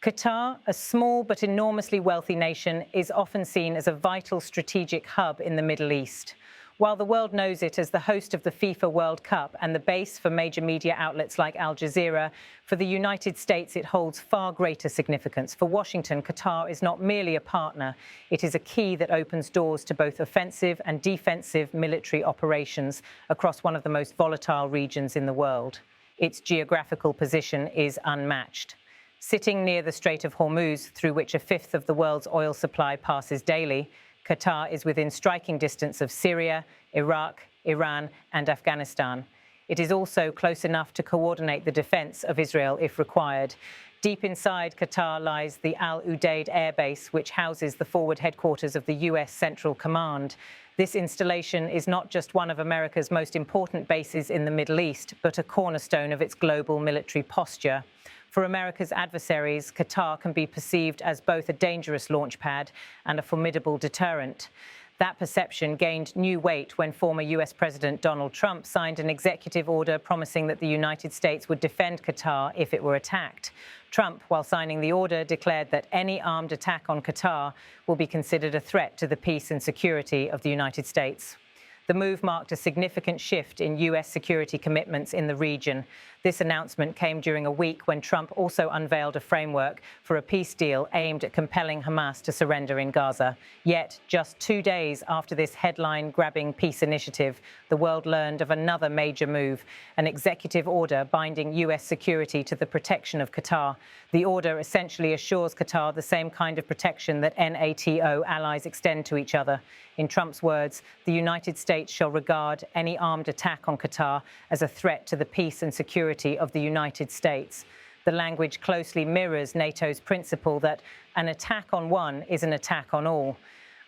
Qatar, a small but enormously wealthy nation, is often seen as a vital strategic hub in the Middle East. While the world knows it as the host of the FIFA World Cup and the base for major media outlets like Al Jazeera, for the United States it holds far greater significance. For Washington, Qatar is not merely a partner, it is a key that opens doors to both offensive and defensive military operations across one of the most volatile regions in the world. Its geographical position is unmatched. Sitting near the Strait of Hormuz, through which a fifth of the world's oil supply passes daily, Qatar is within striking distance of Syria, Iraq, Iran, and Afghanistan. It is also close enough to coordinate the defense of Israel if required. Deep inside Qatar lies the Al Udeid Air Base, which houses the forward headquarters of the US Central Command. This installation is not just one of America's most important bases in the Middle East, but a cornerstone of its global military posture. For America's adversaries, Qatar can be perceived as both a dangerous launchpad and a formidable deterrent. That perception gained new weight when former US President Donald Trump signed an executive order promising that the United States would defend Qatar if it were attacked. Trump, while signing the order, declared that any armed attack on Qatar will be considered a threat to the peace and security of the United States. The move marked a significant shift in US security commitments in the region. This announcement came during a week when Trump also unveiled a framework for a peace deal aimed at compelling Hamas to surrender in Gaza. Yet, just 2 days after this headline-grabbing peace initiative, the world learned of another major move, an executive order binding US security to the protection of Qatar. The order essentially assures Qatar the same kind of protection that NATO allies extend to each other. In Trump's words, the United States shall regard any armed attack on Qatar as a threat to the peace and security of the United States. The language closely mirrors NATO's principle that an attack on one is an attack on all.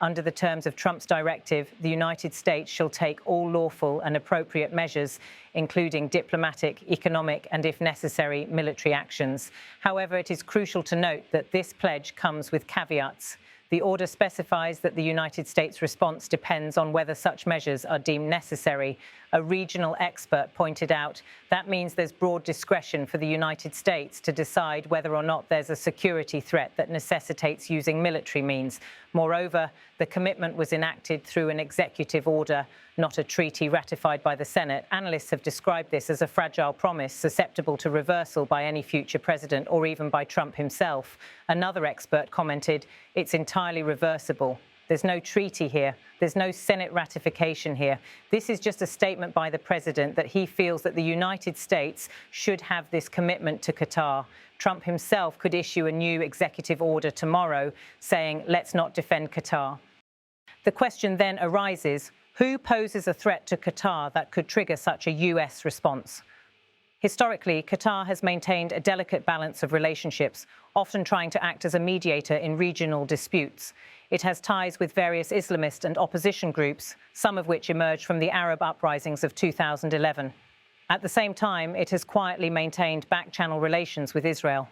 Under the terms of Trump's directive, the United States shall take all lawful and appropriate measures, including diplomatic, economic, and, if necessary, military actions. However, it is crucial to note that this pledge comes with caveats. The order specifies that the United States response depends on whether such measures are deemed necessary. A regional expert pointed out that means there's broad discretion for the United States to decide whether or not there's a security threat that necessitates using military means. Moreover, the commitment was enacted through an executive order, not a treaty ratified by the Senate. Analysts have described this as a fragile promise susceptible to reversal by any future president or even by Trump himself. Another expert commented, "It's entirely reversible. There's no treaty here. There's no Senate ratification here. This is just a statement by the president that he feels that the United States should have this commitment to Qatar." Trump himself could issue a new executive order tomorrow saying, "Let's not defend Qatar." The question then arises, who poses a threat to Qatar that could trigger such a US response? Historically, Qatar has maintained a delicate balance of relationships, often trying to act as a mediator in regional disputes. It has ties with various Islamist and opposition groups, some of which emerged from the Arab uprisings of 2011. At the same time, it has quietly maintained back-channel relations with Israel.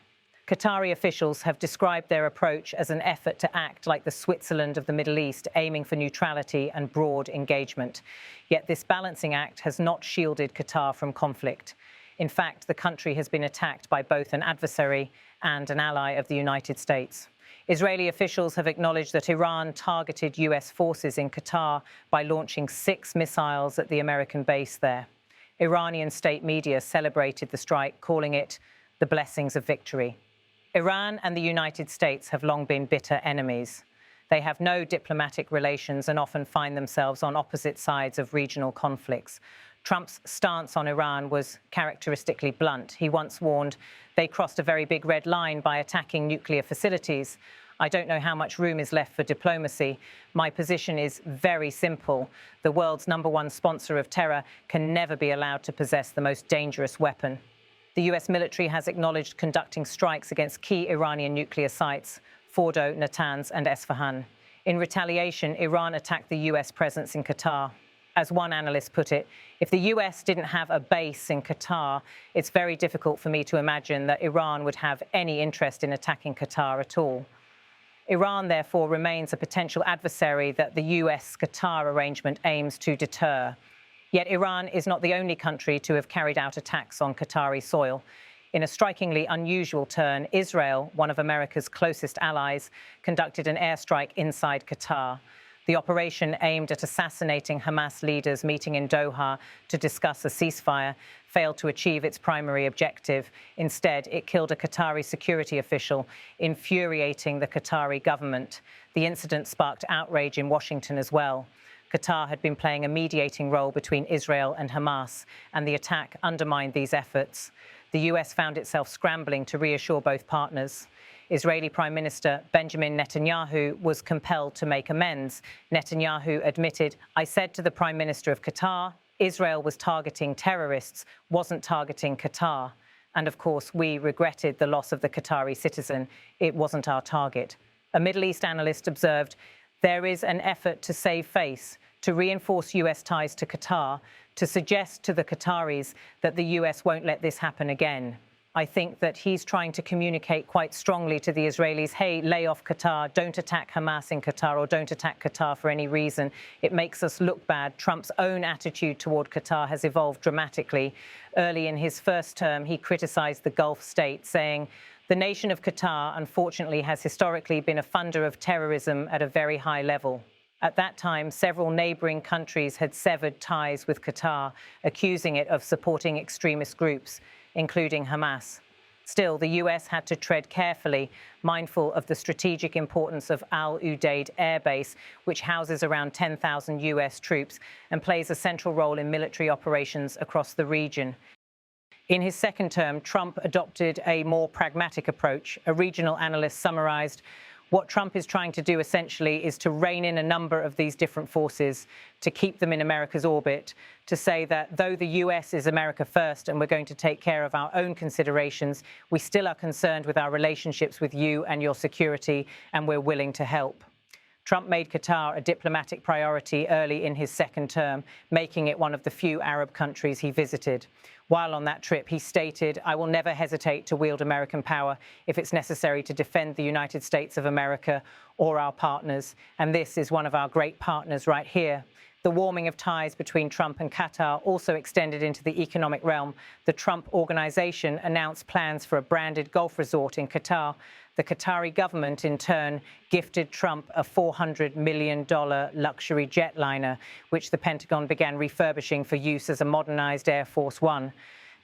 Qatari officials have described their approach as an effort to act like the Switzerland of the Middle East, aiming for neutrality and broad engagement. Yet this balancing act has not shielded Qatar from conflict. In fact, the country has been attacked by both an adversary and an ally of the United States. Israeli officials have acknowledged that Iran targeted US forces in Qatar by launching 6 missiles at the American base there. Iranian state media celebrated the strike, calling it the blessings of victory. Iran and the United States have long been bitter enemies. They have no diplomatic relations and often find themselves on opposite sides of regional conflicts. Trump's stance on Iran was characteristically blunt. He once warned they crossed a very big red line by attacking nuclear facilities. I don't know how much room is left for diplomacy. My position is very simple. The world's #1 sponsor of terror can never be allowed to possess the most dangerous weapon. The US military has acknowledged conducting strikes against key Iranian nuclear sites, Fordo, Natanz, and Esfahan. In retaliation, Iran attacked the US presence in Qatar. As one analyst put it, if the US didn't have a base in Qatar, it's very difficult for me to imagine that Iran would have any interest in attacking Qatar at all. Iran, therefore, remains a potential adversary that the US-Qatar arrangement aims to deter. Yet Iran is not the only country to have carried out attacks on Qatari soil. In a strikingly unusual turn, Israel, one of America's closest allies, conducted an airstrike inside Qatar. The operation, aimed at assassinating Hamas leaders meeting in Doha to discuss a ceasefire, failed to achieve its primary objective. Instead, it killed a Qatari security official, infuriating the Qatari government. The incident sparked outrage in Washington as well. Qatar had been playing a mediating role between Israel and Hamas, and the attack undermined these efforts. The US found itself scrambling to reassure both partners. Israeli Prime Minister Benjamin Netanyahu was compelled to make amends. Netanyahu admitted, "I said to the Prime Minister of Qatar, Israel was targeting terrorists, wasn't targeting Qatar. And of course, we regretted the loss of the Qatari citizen. It wasn't our target." A Middle East analyst observed, "There is an effort to save face, to reinforce US ties to Qatar, to suggest to the Qataris that the US won't let this happen again." I think that he's trying to communicate quite strongly to the Israelis, hey, lay off Qatar, don't attack Hamas in Qatar, or don't attack Qatar for any reason. It makes us look bad. Trump's own attitude toward Qatar has evolved dramatically. Early in his first term, he criticized the Gulf states, saying, "The nation of Qatar, unfortunately, has historically been a funder of terrorism at a very high level." At that time, several neighboring countries had severed ties with Qatar, accusing it of supporting extremist groups, including Hamas. Still, the US had to tread carefully, mindful of the strategic importance of Al Udeid Air Base, which houses around 10,000 US troops and plays a central role in military operations across the region. In his second term, Trump adopted a more pragmatic approach. A regional analyst summarized, what Trump is trying to do essentially is to rein in a number of these different forces, to keep them in America's orbit, to say that though the US is America first and we're going to take care of our own considerations, we still are concerned with our relationships with you and your security, and we're willing to help. Trump made Qatar a diplomatic priority early in his second term, making it one of the few Arab countries he visited. While on that trip, he stated, "I will never hesitate to wield American power if it's necessary to defend the United States of America or our partners." And this is one of our great partners right here. The warming of ties between Trump and Qatar also extended into the economic realm. The Trump Organization announced plans for a branded golf resort in Qatar. The Qatari government, in turn, gifted Trump a $400 million luxury jetliner, which the Pentagon began refurbishing for use as a modernized Air Force One.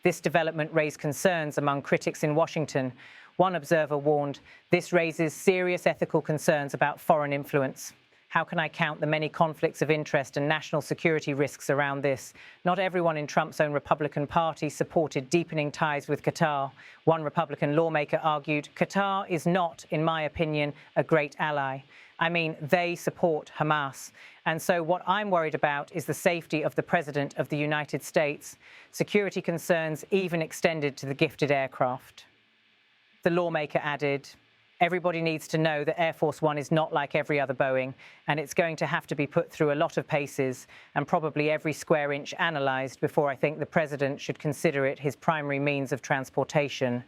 This development raised concerns among critics in Washington. One observer warned, "This raises serious ethical concerns about foreign influence. How can I count the many conflicts of interest and national security risks around this? Not everyone in Trump's own Republican Party supported deepening ties with Qatar." One Republican lawmaker argued, "Qatar is not, in my opinion, a great ally. I mean, they support Hamas. And so what I'm worried about is the safety of the President of the United States." Security concerns even extended to the gifted aircraft. The lawmaker added, "Everybody needs to know that Air Force One is not like every other Boeing, and it's going to have to be put through a lot of paces and probably every square inch analyzed before I think the president should consider it his primary means of transportation."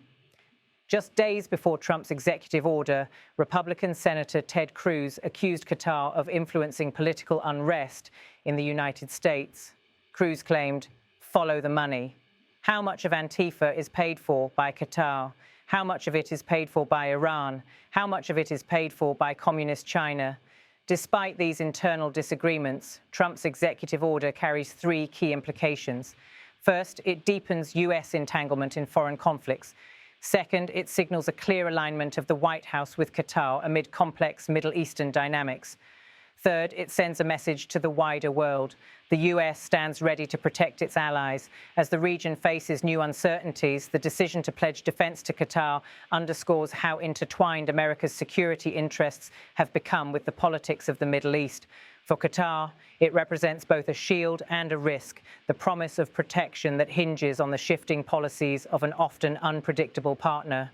Just days before Trump's executive order, Republican Senator Ted Cruz accused Qatar of influencing political unrest in the United States. Cruz claimed, "Follow the money." How much of Antifa is paid for by Qatar? How much of it is paid for by Iran? How much of it is paid for by communist China? Despite these internal disagreements, Trump's executive order carries three key implications. First, it deepens US entanglement in foreign conflicts. Second, it signals a clear alignment of the White House with Qatar amid complex Middle Eastern dynamics. Third, it sends a message to the wider world. The US stands ready to protect its allies. As the region faces new uncertainties, the decision to pledge defense to Qatar underscores how intertwined America's security interests have become with the politics of the Middle East. For Qatar, it represents both a shield and a risk, the promise of protection that hinges on the shifting policies of an often unpredictable partner.